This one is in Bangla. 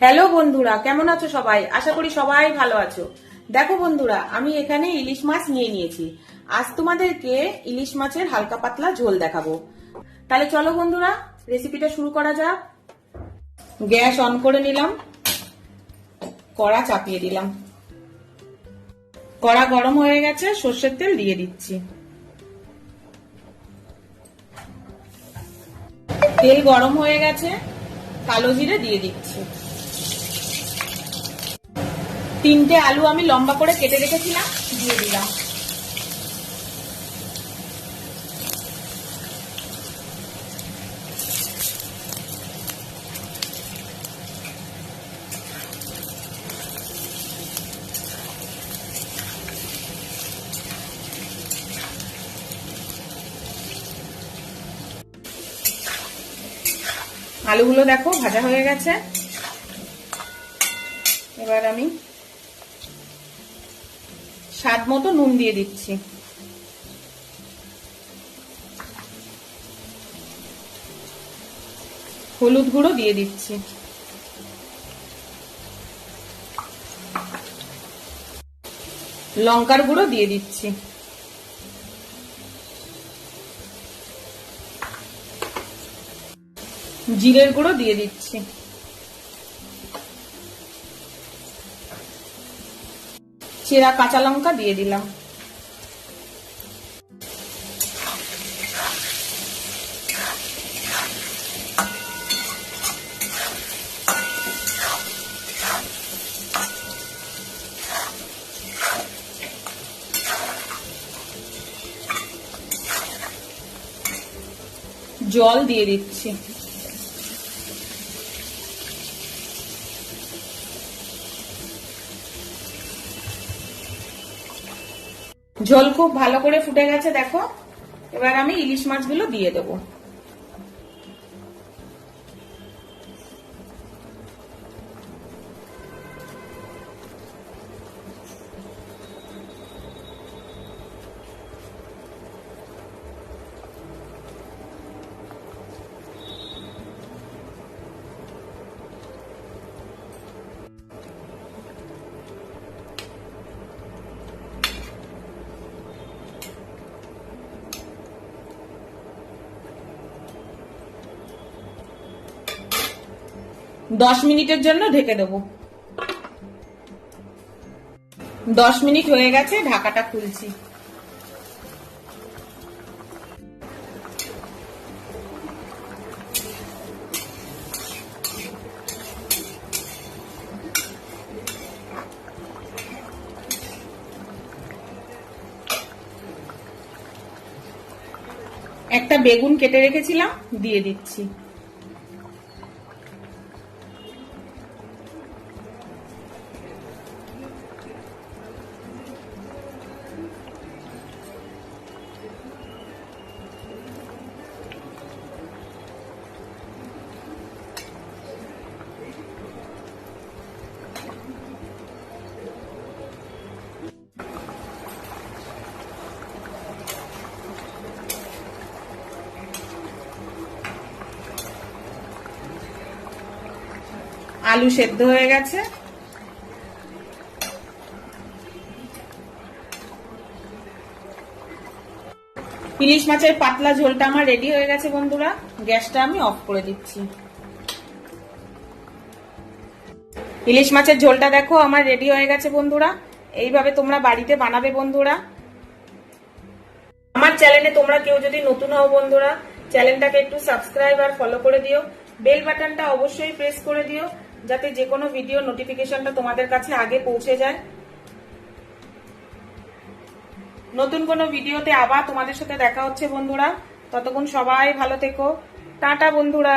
হ্যালো বন্ধুরা, কেমন আছো সবাই? আশা করি সবাই ভালো আছো। দেখো বন্ধুরা, আমি এখানে ইলিশ মাছ নিয়ে নিয়েছি। আজ তোমাদেরকে ইলিশ মাছের হালকা পাতলা ঝোল দেখাবো। তাহলে চলো বন্ধুরা, রেসিপিটা শুরু করা যাক। গ্যাস অন করে নিলাম, কড়া চাপিয়ে দিলাম। কড়া গরম হয়ে গেছে, সর্ষের তেল দিয়ে দিচ্ছি। তেল গরম হয়ে গেছে, কালো জিরে দিয়ে দিচ্ছি। 3টে আলু আমি লম্বা করে কেটে রেখেছিলাম, দিয়ে দিলাম। আলুগুলো দেখো ভাজা হয়ে গেছে। এবার আমি স্বাদ মতো নুন দিয়ে দিচ্ছি। হলুদ গুঁড়ো দিয়ে দিচ্ছি। লঙ্কার গুঁড়ো দিয়ে দিচ্ছি। জিরের গুঁড়ো দিয়ে দিচ্ছি। চেরা কাঁচা লঙ্কা দিয়ে দিলাম। জল দিয়ে দিচ্ছি। ঝোল খুব ভালো করে ফুটে গেছে দেখো। এবার আমি ইলিশ মাছগুলো দিয়ে দেবো। দশ মিনিটের জন্য ঢেকে দেবো। 10 মিনিট হয়ে গেছে, ঢাকাটা খুলছি। একটা বেগুন কেটে রেখেছিলাম, দিয়ে দিচ্ছি। আলু সেদ্ধ হয়ে গেছে। ইলিশ মাছের পাতলা ঝোলটা আমার রেডি হয়ে গেছে বন্ধুরা। গ্যাসটা আমি অফ করে দিচ্ছি। ইলিশ মাছের ঝোলটা দেখো আমার রেডি হয়ে গেছে বন্ধুরা। এইভাবে তোমরা বাড়িতে বানাবে বন্ধুরা। আমার চ্যানেলে তোমরা কেউ যদি নতুন হও বন্ধুরা, চ্যানেলটাকে একটু সাবস্ক্রাইব আর ফলো করে দিও। বেল বাটনটা অবশ্যই প্রেস করে দিও, যাতে যে কোনো ভিডিও নোটিফিকেশনটা তোমাদের কাছে আগে পৌঁছে যায়। নতুন কোনো ভিডিওতে আবার তোমাদের সাথে দেখা হচ্ছে বন্ধুরা। ততক্ষণ সবাই ভালো থেকো। টাটা বন্ধুরা।